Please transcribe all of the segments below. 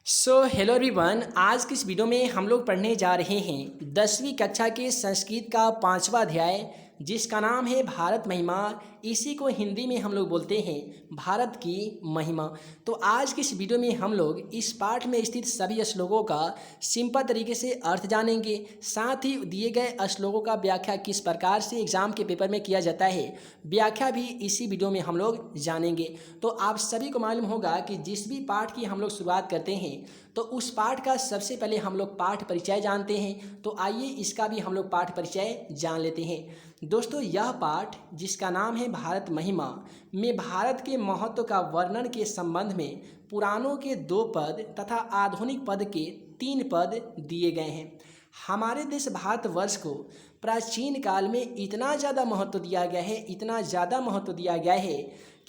Hello everyone. आज की इस वीडियो में हम लोग पढ़ने जा रहे हैं 10वीं कक्षा के संस्कृत का 5वां अध्याय, जिसका नाम है भारत महिमा। इसी को हिंदी में हम लोग बोलते हैं भारत की महिमा। तो आज की इस वीडियो में हम लोग इस पाठ में स्थित सभी श्लोकों का सिंपल तरीके से अर्थ जानेंगे। साथ ही दिए गए श्लोकों का व्याख्या किस प्रकार से एग्जाम के पेपर में किया जाता है, व्याख्या भी इसी वीडियो में हम लोग जानेंगे। तो आप सभी को मालूम होगा कि जिस भी पाठ की हम लोग शुरुआत करते हैं तो उस पाठ का सबसे पहले हम लोग पाठ परिचय जानते हैं। तो आइए इसका भी हम लोग पाठ परिचय जान लेते हैं। दोस्तों, यह पाठ जिसका नाम है भारत महिमा में भारत के महत्व का वर्णन के संबंध में पुराणों के 2 पद तथा आधुनिक पद के 3 पद दिए गए हैं। हमारे देश भारतवर्ष को प्राचीन काल में इतना ज़्यादा महत्व दिया गया है, इतना ज़्यादा महत्व दिया गया है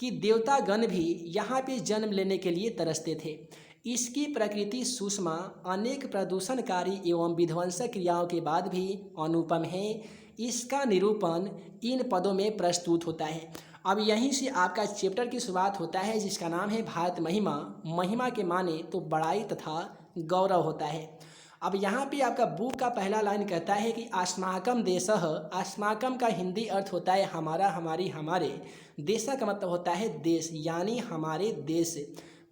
कि देवतागण भी यहाँ पे जन्म लेने के लिए तरसते थे। इसकी प्रकृति सूक्ष्म, अनेक प्रदूषणकारी एवं विध्वंसक क्रियाओं के बाद भी अनुपम है। इसका निरूपण इन पदों में प्रस्तुत होता है। अब यहीं से आपका चैप्टर की शुरुआत होता है, जिसका नाम है भारत महिमा। महिमा के माने तो बड़ाई तथा गौरव होता है। अब यहाँ पे आपका बुक का पहला लाइन कहता है कि अस्माकम देशः। अस्माकम का हिंदी अर्थ होता है हमारा, हमारी, हमारे। देशा का मतलब होता है देश, यानी हमारे देश।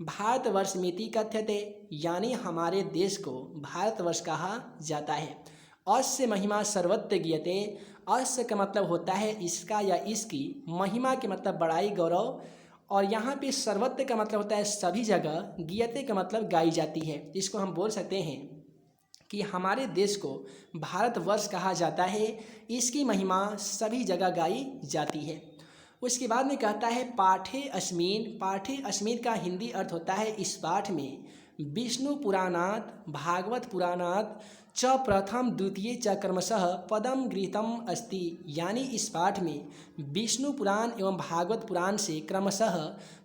भारतवर्ष मिति कथ्यते, यानी हमारे देश को भारतवर्ष कहा जाता है। अस्य महिमा सर्वत्र गीयते। अस्य का मतलब होता है इसका या इसकी। महिमा के मतलब बड़ाई, गौरव। और यहाँ पे सर्वत्र का मतलब होता है सभी जगह। गीयते का मतलब गाई जाती है। इसको हम बोल सकते हैं कि हमारे देश को भारतवर्ष कहा जाता है। इसकी महिमा सभी जगह गाई जाती है। उसके बाद में कहता है पाठे अस्मिन। पाठे अस्मिन का हिंदी अर्थ होता है इस पाठ में विष्णु पुराणात भागवत पुराणात च प्रथम द्वितीय च क्रमशः पदम गृहीतम अस्ति। यानी इस पाठ में विष्णु पुराण एवं भागवत पुराण से क्रमशः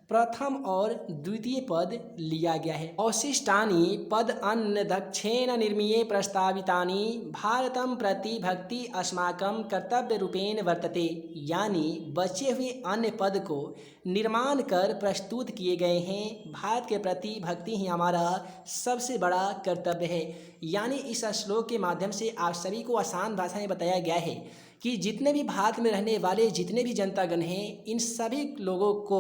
प्रथम और द्वितीय पद लिया गया है। अवशिष्टानि पद अन्य दक्षेण निर्मीये प्रस्तावितानि भारतम प्रति भक्ति अस्माकं कर्तव्य रूपेण वर्तते। यानी बचे हुए अन्य पद को निर्माण कर प्रस्तुत किए गए हैं। भारत के प्रति भक्ति ही हमारा सबसे बड़ा कर्तव्य है। यानी इस श्लोक के माध्यम से आप सभी को आसान भाषा में बताया गया है कि जितने भी भारत में रहने वाले जितने भी जनतागण हैं, इन सभी लोगों को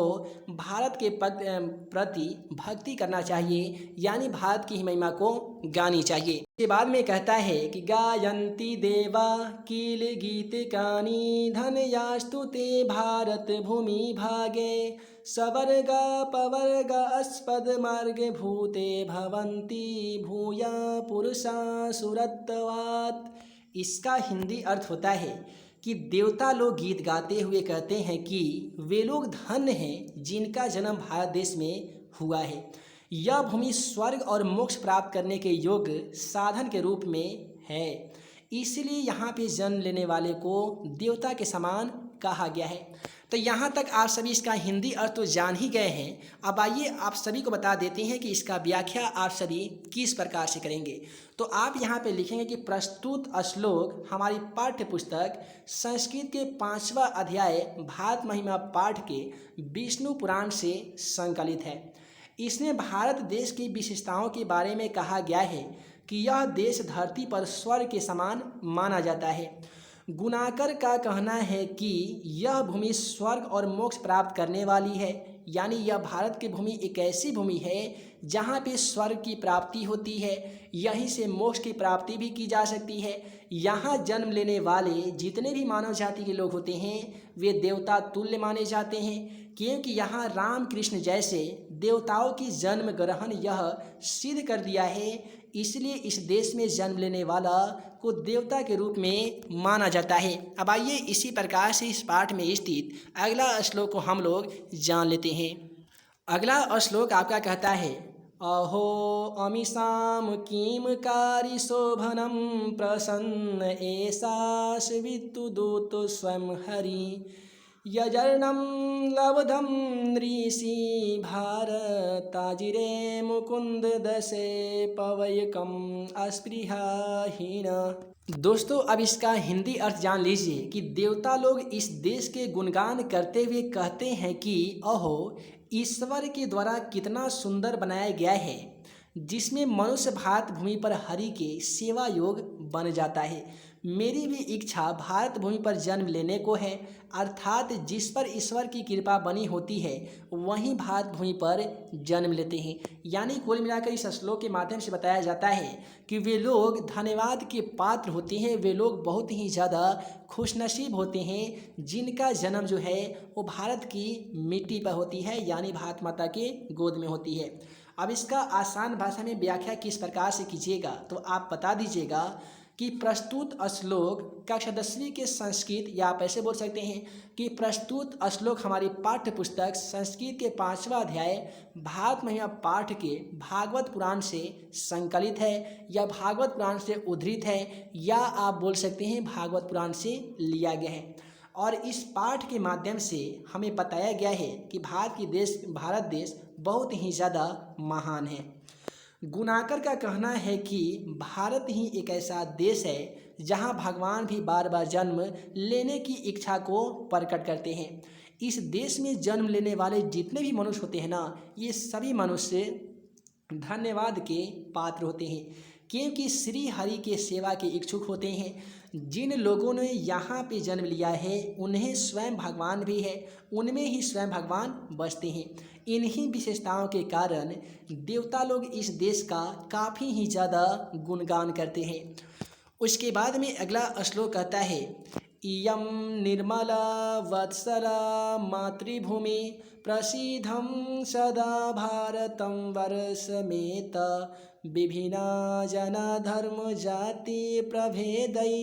भारत के प्रति भक्ति करना चाहिए, यानी भारत की महिमा को गानी चाहिए। इसके बाद में कहता है कि गायन्ति देवा किल गीतिकानि धनयास्तु ते भारत भूमि भागे सवर्गा पवर्गा अस्पद मार्ग भूते भवन्ति भूया पुरुषा सुरत्वात्। इसका हिंदी अर्थ होता है कि देवता लोग गीत गाते हुए कहते हैं कि वे लोग धन्य हैं जिनका जन्म भारत देश में हुआ है। यह भूमि स्वर्ग और मोक्ष प्राप्त करने के योग्य साधन के रूप में है, इसलिए यहाँ पे जन्म लेने वाले को देवता के समान कहा गया है। तो यहाँ तक आप सभी इसका हिंदी अर्थ तो जान ही गए हैं। अब आइए आप सभी को बता देते हैं कि इसका व्याख्या आप सभी किस प्रकार से करेंगे। तो आप यहाँ पे लिखेंगे कि प्रस्तुत श्लोक हमारी पाठ्य पुस्तक संस्कृत के 5वां अध्याय भारत महिमा पाठ के विष्णु पुराण से संकलित है। इसमें भारत देश की विशेषताओं के बारे में कहा गया है कि यह देश धरती पर स्वर्ग के समान माना जाता है। गुणाकर का कहना है कि यह भूमि स्वर्ग और मोक्ष प्राप्त करने वाली है। यानी यह भारत की भूमि एक ऐसी भूमि है जहाँ पे स्वर्ग की प्राप्ति होती है, यहीं से मोक्ष की प्राप्ति भी की जा सकती है। यहाँ जन्म लेने वाले जितने भी मानव जाति के लोग होते हैं वे देवता तुल्य माने जाते हैं, क्योंकि यहाँ राम कृष्ण जैसे देवताओं की जन्म ग्रहण यह सिद्ध कर दिया है। इसलिए इस देश में जन्म लेने वाला को देवता के रूप में माना जाता है। अब आइए इसी प्रकार से इस पाठ में स्थित अगला श्लोक को हम लोग जान लेते हैं। अगला श्लोक आपका कहता है अहो अमीषाम किमकारी शोभनम प्रसन्न एषास विद्युदूत स्वयं हरि यजर्णं लब्धं ऋषि भारताजिरे मुकुंद दशे पवयकम अस्पृहाहीन। दोस्तों, अब इसका हिंदी अर्थ जान लीजिए कि देवता लोग इस देश के गुणगान करते हुए कहते हैं कि अहो ईश्वर के द्वारा कितना सुंदर बनाया गया है। जिसमें मनुष्य भारत भूमि पर हरि के सेवा योग बन जाता है। मेरी भी इच्छा भारत भूमि पर जन्म लेने को है, अर्थात जिस पर ईश्वर की कृपा बनी होती है वहीं भारत भूमि पर जन्म लेते हैं। यानी कुल मिलाकर इस श्लोक के माध्यम से बताया जाता है कि वे लोग धन्यवाद के पात्र होते हैं, वे लोग बहुत ही ज़्यादा खुशनसीब होते हैं जिनका जन्म जो है वो भारत की मिट्टी पर होती है, यानी भारत माता के गोद में होती है। अब इसका आसान भाषा में व्याख्या किस प्रकार से कीजिएगा तो आप बता दीजिएगा कि प्रस्तुत श्लोक कक्षा 10वीं के संस्कृत, या आप ऐसे बोल सकते हैं कि प्रस्तुत श्लोक हमारी पाठ्य पुस्तक संस्कृत के 5वां अध्याय भारत महिमा पाठ के भागवत पुराण से संकलित है, या भागवत पुराण से उद्धृत है, या आप बोल सकते हैं भागवत पुराण से लिया गया है। और इस पाठ के माध्यम से हमें बताया गया है कि भारत देश बहुत ही ज़्यादा महान है। गुनाकर का कहना है कि भारत ही एक ऐसा देश है जहां भगवान भी बार बार जन्म लेने की इच्छा को प्रकट करते हैं। इस देश में जन्म लेने वाले जितने भी मनुष्य होते हैं ना, ये सभी मनुष्य धन्यवाद के पात्र होते हैं, क्योंकि श्री हरि के सेवा के इच्छुक होते हैं। जिन लोगों ने यहाँ पे जन्म लिया है उन्हें स्वयं भगवान भी है, उनमें ही स्वयं भगवान बसते हैं। इन्हीं विशेषताओं के कारण देवता लोग इस देश का काफ़ी ही ज़्यादा गुणगान करते हैं। उसके बाद में अगला श्लोक कहता है, इयं निर्मला वत्सला मातृभूमि प्रसीदं सदा भारतं वर्षमेत विभिन्ना जना धर्म जाति प्रभेदै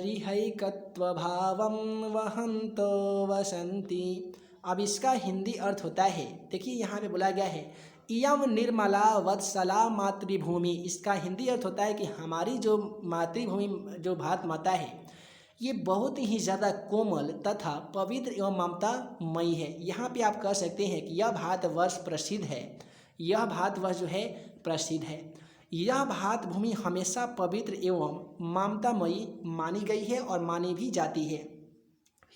रिहैकत्वभावं वहन्तो वसन्ति। अब इसका हिंदी अर्थ होता है, देखिए यहाँ पे बोला गया है इयं निर्मला वत्सला मातृभूमि। इसका हिंदी अर्थ होता है कि हमारी जो मातृभूमि जो भारत माता है ये बहुत ही ज़्यादा कोमल तथा पवित्र एवं ममतामयी है। यहाँ पे आप कह सकते हैं कि यह भारतवर्ष प्रसिद्ध है, यह भारतवर्ष जो है प्रसिद्ध है। यह भारत भूमि हमेशा पवित्र एवं ममतामयी मानी गई है और मानी भी जाती है।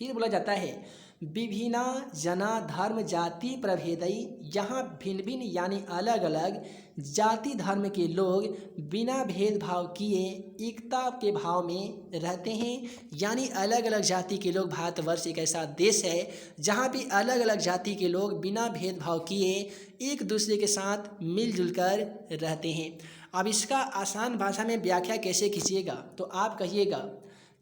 फिर बोला जाता है विभिन्ना जना धर्म जाति प्रभेदई। यहाँ भिन्न भिन्न यानी अलग अलग जाति धर्म के लोग बिना भेदभाव किए एकता के भाव में रहते हैं। यानी अलग अलग जाति के लोग, भारतवर्ष एक ऐसा देश है जहाँ भी अलग अलग जाति के लोग बिना भेदभाव किए एक दूसरे के साथ मिलजुल कर रहते हैं। अब इसका आसान भाषा में व्याख्या कैसे कीजिएगा तो आप कहिएगा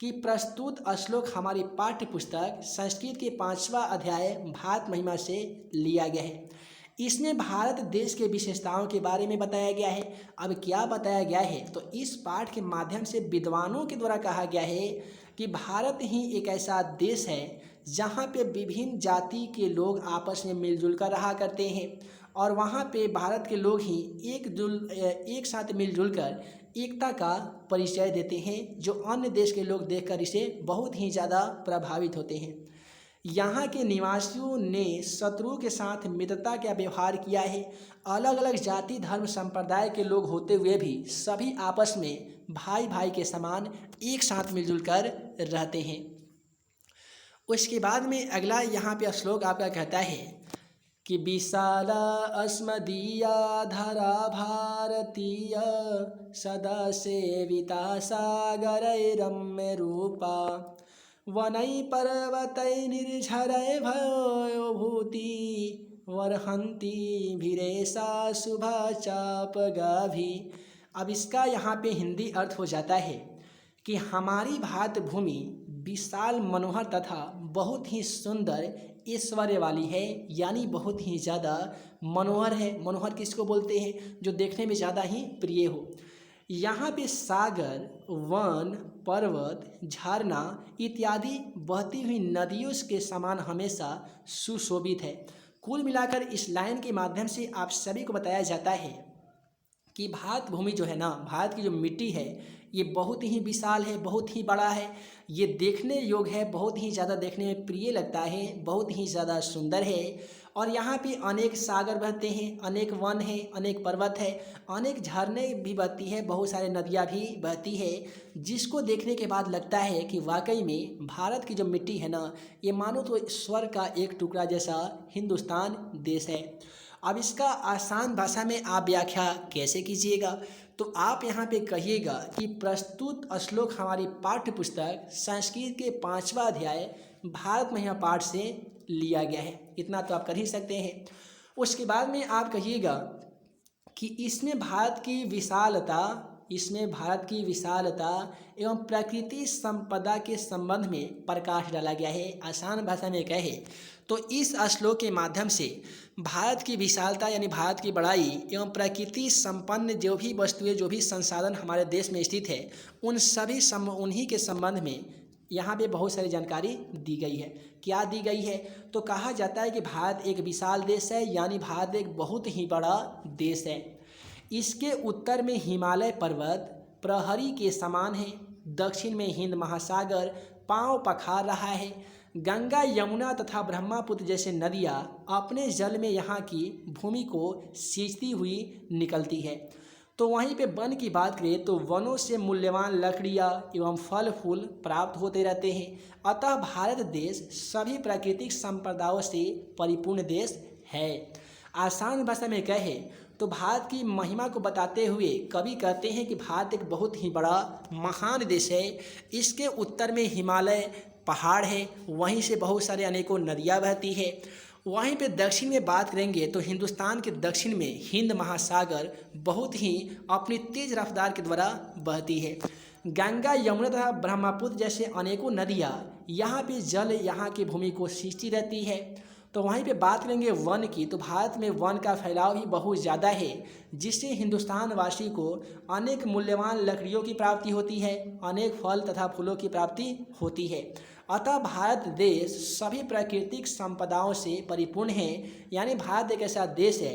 कि प्रस्तुत श्लोक हमारी पाठ्य पुस्तक संस्कृत के 5वां अध्याय भारत महिमा से लिया गया है। इसमें भारत देश के विशेषताओं के बारे में बताया गया है। अब क्या बताया गया है तो इस पाठ के माध्यम से विद्वानों के द्वारा कहा गया है कि भारत ही एक ऐसा देश है जहाँ पे विभिन्न जाति के लोग आपस में मिलजुल कर रहा करते हैं, और वहाँ पे भारत के लोग ही एक साथ मिलजुल कर एकता का परिचय देते हैं, जो अन्य देश के लोग देखकर इसे बहुत ही ज़्यादा प्रभावित होते हैं। यहाँ के निवासियों ने शत्रु के साथ मित्रता का व्यवहार किया है। अलग अलग जाति धर्म संप्रदाय के लोग होते हुए भी सभी आपस में भाई भाई के समान एक साथ मिलजुल कर रहते हैं। उसके बाद में अगला यहाँ पे श्लोक आपका कहता है कि विशाला अस्मदीया धरा भारतीय सदा सेविता सागरै रम्य रूपा वनै पर्वतै निर्झरै भूति वर्हन्ति भिरेशा शुभा चाप गाभी। अब इसका यहाँ पे हिंदी अर्थ हो जाता है कि हमारी भारत भूमि विशाल मनोहर तथा बहुत ही सुंदर ऐश्वर्य वाली है, यानी बहुत ही ज़्यादा मनोहर है। मनोहर किसको बोलते हैं? जो देखने में ज़्यादा ही प्रिय हो। यहाँ पे सागर, वन, पर्वत, झरना इत्यादि बहती हुई नदियों के समान हमेशा सुशोभित है। कुल मिलाकर इस लाइन के माध्यम से आप सभी को बताया जाता है कि भारत भूमि जो है ना, भारत की जो मिट्टी है ये बहुत ही विशाल है, बहुत ही बड़ा है, ये देखने योग्य है, बहुत ही ज़्यादा देखने में प्रिय लगता है, बहुत ही ज़्यादा सुंदर है। और यहाँ पे अनेक सागर बहते हैं, अनेक वन है, अनेक पर्वत है, अनेक झरने भी बहती है, बहुत सारे नदियाँ भी बहती है, जिसको देखने के बाद लगता है कि वाकई में भारत की जो मिट्टी है ना, ये मानो तो स्वर्ग का एक टुकड़ा जैसा हिंदुस्तान देश है। अब इसका आसान भाषा में आप व्याख्या कैसे कीजिएगा? तो आप यहाँ पे कहिएगा कि प्रस्तुत श्लोक हमारी पाठ्य पुस्तक संस्कृत के 5वां अध्याय भारत महिमा पाठ से लिया गया है। इतना तो आप कर ही सकते हैं। उसके बाद में आप कहिएगा कि इसमें भारत की विशालता एवं प्रकृति संपदा के संबंध में प्रकाश डाला गया है। आसान भाषा में कहे तो इस श्लोक के माध्यम से भारत की विशालता यानी भारत की बड़ाई एवं प्रकृति संपन्न जो भी वस्तुएं, जो भी संसाधन हमारे देश में स्थित है, उन्हीं के संबंध में यहाँ पे बहुत सारी जानकारी दी गई है। क्या दी गई है? तो कहा जाता है कि भारत एक विशाल देश है, यानी भारत एक बहुत ही बड़ा देश है। इसके उत्तर में हिमालय पर्वत प्रहरी के समान है, दक्षिण में हिंद महासागर पांव पखार रहा है, गंगा यमुना तथा ब्रह्मपुत्र जैसे नदियाँ अपने जल में यहाँ की भूमि को सींचती हुई निकलती है। तो वहीं पे वन की बात करें तो वनों से मूल्यवान लकड़ियाँ एवं फल फूल प्राप्त होते रहते हैं। अतः भारत देश सभी प्राकृतिक संपदाओं से परिपूर्ण देश है। आसान भाषा में कहे तो भारत की महिमा को बताते हुए कवि कहते हैं कि भारत एक बहुत ही बड़ा महान देश है। इसके उत्तर में हिमालय पहाड़ है, वहीं से बहुत सारे अनेकों नदियाँ बहती है। वहीं पे दक्षिण में बात करेंगे तो हिंदुस्तान के दक्षिण में हिंद महासागर बहुत ही अपनी तेज रफ्तार के द्वारा बहती है। गंगा यमुना तथा ब्रह्मपुत्र जैसे अनेकों नदियाँ यहाँ पे जल यहाँ की भूमि को सींचती रहती है। तो वहीं पे बात करेंगे वन की, तो भारत में वन का फैलाव भी बहुत ज़्यादा है, जिससे हिंदुस्तान वासी को अनेक मूल्यवान लकड़ियों की प्राप्ति होती है, अनेक फल तथा फूलों की प्राप्ति होती है। अतः भारत देश सभी प्राकृतिक संपदाओं से परिपूर्ण है। यानी भारत एक ऐसा देश है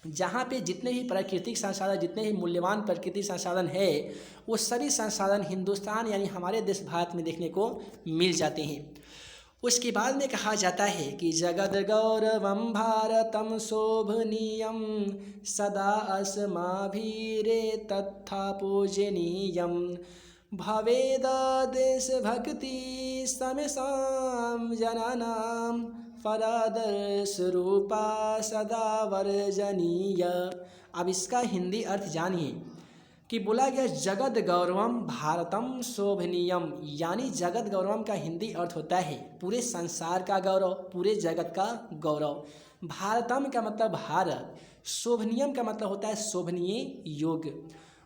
जहाँ पे जितने भी प्राकृतिक संसाधन, जितने भी मूल्यवान प्राकृतिक संसाधन है, वो सभी संसाधन हिंदुस्तान यानी हमारे देश भारत में देखने को मिल जाते हैं। उसके बाद में कहा जाता है कि जगद गौरवम भारतम शोभनीयम सदा अस्माभिरे तथा पूजनीयम भवेद देशभक्ति समेषां जनानां परादर्श रूपा सदा वर्जनीय। अब इसका हिंदी अर्थ जानिए कि बोला गया जगत गौरवम भारतम शोभनीयम, यानी जगत गौरवम का हिंदी अर्थ होता है पूरे संसार का गौरव, पूरे जगत का गौरव। भारतम का मतलब भारत, शोभनीयम का मतलब होता है शोभनीय योग्य।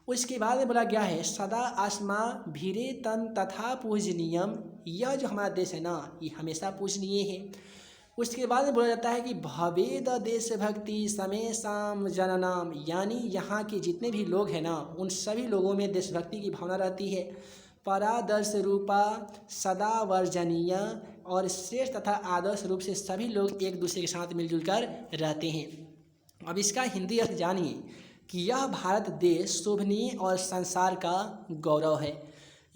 उसके बाद में बोला गया है सदा आसमा भीरे तन तथा पूजनीयम, यह जो हमारा देश है ना, ये हमेशा पूजनीय है। उसके बाद में बोला जाता है कि भवेद देशभक्ति समेषां जनानाम, यानी यहाँ के जितने भी लोग हैं ना, उन सभी लोगों में देशभक्ति की भावना रहती है। परादर्श रूपा सदा वर्जनीय, और श्रेष्ठ तथा आदर्श रूप से सभी लोग एक दूसरे के साथ मिलजुल कर रहते हैं। अब इसका हिंदी अर्थ जानिए कि यह भारत देश शोभनीय और संसार का गौरव है।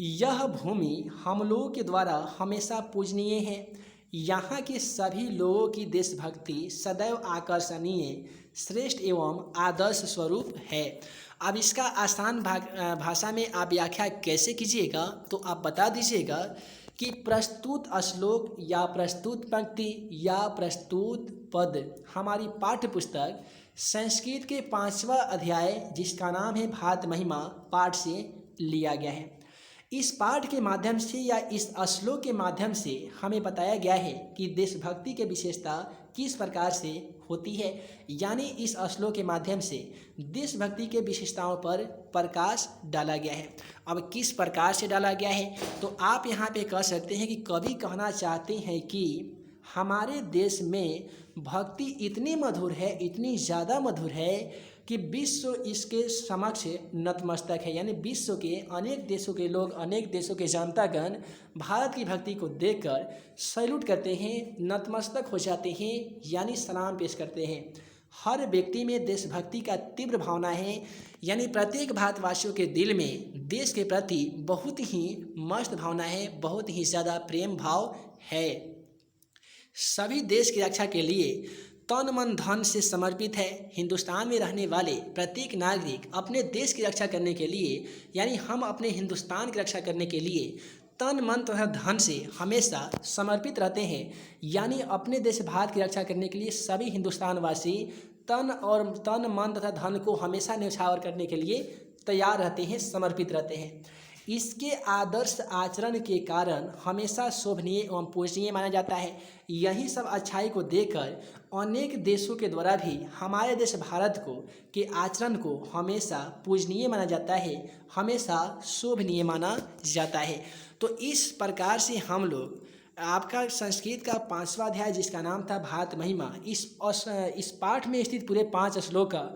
यह भूमि हम लोगों के द्वारा हमेशा पूजनीय है। यहाँ के सभी लोगों की देशभक्ति सदैव आकर्षणीय, श्रेष्ठ एवं आदर्श स्वरूप है। अब इसका आसान भाषा में आप व्याख्या कैसे कीजिएगा? तो आप बता दीजिएगा कि प्रस्तुत श्लोक या प्रस्तुत पंक्ति या प्रस्तुत पद हमारी पाठ्य पुस्तक संस्कृत के 5वां अध्याय जिसका नाम है भारत महिमा पाठ से लिया गया है। इस पाठ के माध्यम से या इस श्लोक के माध्यम से हमें बताया गया है कि देशभक्ति की विशेषता किस प्रकार से होती है। यानी इस श्लोक के माध्यम से देशभक्ति के विशेषताओं पर प्रकाश डाला गया है। अब किस प्रकार से डाला गया है तो आप यहाँ पे कह सकते हैं कि कवि कहना चाहते हैं कि हमारे देश में भक्ति इतनी मधुर है, इतनी ज़्यादा मधुर है कि विश्व इसके समक्ष नतमस्तक है। यानी विश्व के अनेक देशों के लोग, अनेक देशों के जनतागण भारत की भक्ति को देखकर सैल्यूट करते हैं, नतमस्तक हो जाते हैं, यानी सलाम पेश करते हैं। हर व्यक्ति में देशभक्ति का तीव्र भावना है। यानी प्रत्येक भारतवासियों के दिल में देश के प्रति बहुत ही मस्त भावना है, बहुत ही ज़्यादा प्रेम भाव है। सभी देश की रक्षा के लिए तन मन धन से समर्पित है। हिंदुस्तान में रहने वाले प्रत्येक नागरिक अपने देश की रक्षा करने के लिए, यानी हम अपने हिंदुस्तान की रक्षा करने के लिए तन मन तथा धन से हमेशा समर्पित रहते हैं। यानी अपने देश भारत की रक्षा करने के लिए सभी हिंदुस्तान वासी तन मन तथा धन को हमेशा न्यौछावर करने के लिए तैयार रहते हैं, समर्पित रहते हैं। इसके आदर्श आचरण के कारण हमेशा शोभनीय एवं पूजनीय माना जाता है। यही सब अच्छाई को देखकर अनेक देशों के द्वारा भी हमारे देश भारत को के आचरण को हमेशा पूजनीय माना जाता है, हमेशा शोभनीय माना जाता है। तो इस प्रकार से हम लोग आपका संस्कृत का 5वां अध्याय जिसका नाम था भारत महिमा, इस पाठ में स्थित पूरे 5 श्लोक का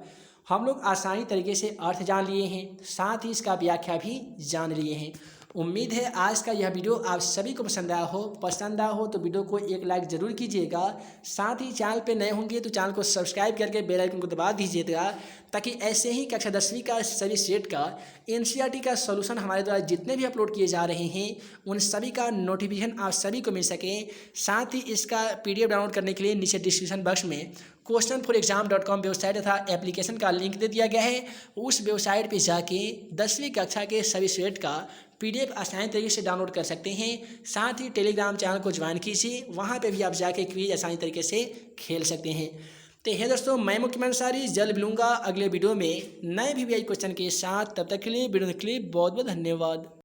हम लोग आसानी तरीके से अर्थ जान लिए हैं, साथ ही इसका व्याख्या भी जान लिए हैं। उम्मीद है आज का यह वीडियो आप सभी को पसंद आया हो तो वीडियो को एक लाइक ज़रूर कीजिएगा। साथ ही चैनल पे नए होंगे तो चैनल को सब्सक्राइब करके बेल आइकन को दबा दीजिएगा, ताकि ऐसे ही कक्षा 10वीं का सभी सेट का एनसीईआरटी का सॉल्यूशन हमारे द्वारा जितने भी अपलोड किए जा रहे हैं उन सभी का नोटिफिकेशन आप सभी को मिल सके। साथ ही इसका PDF डाउनलोड करने के लिए नीचे डिस्क्रिप्शन बॉक्स में questionforexam.com वेबसाइट तथा एप्लीकेशन का लिंक दे दिया गया है। उस वेबसाइट पर जाके 10वीं कक्षा के सभी सेट का PDF आसानी तरीके से डाउनलोड कर सकते हैं। साथ ही टेलीग्राम चैनल को ज्वाइन कीजिए, वहाँ पे भी आप जाके क्विज आसानी तरीके से खेल सकते हैं। तो हे दोस्तों, मैं मुख्यमंत्री अंसारी जल्द मिलूंगा अगले वीडियो में नए VVI क्वेश्चन के साथ। तब तक के लिए वीडियो के लिए बहुत बहुत धन्यवाद।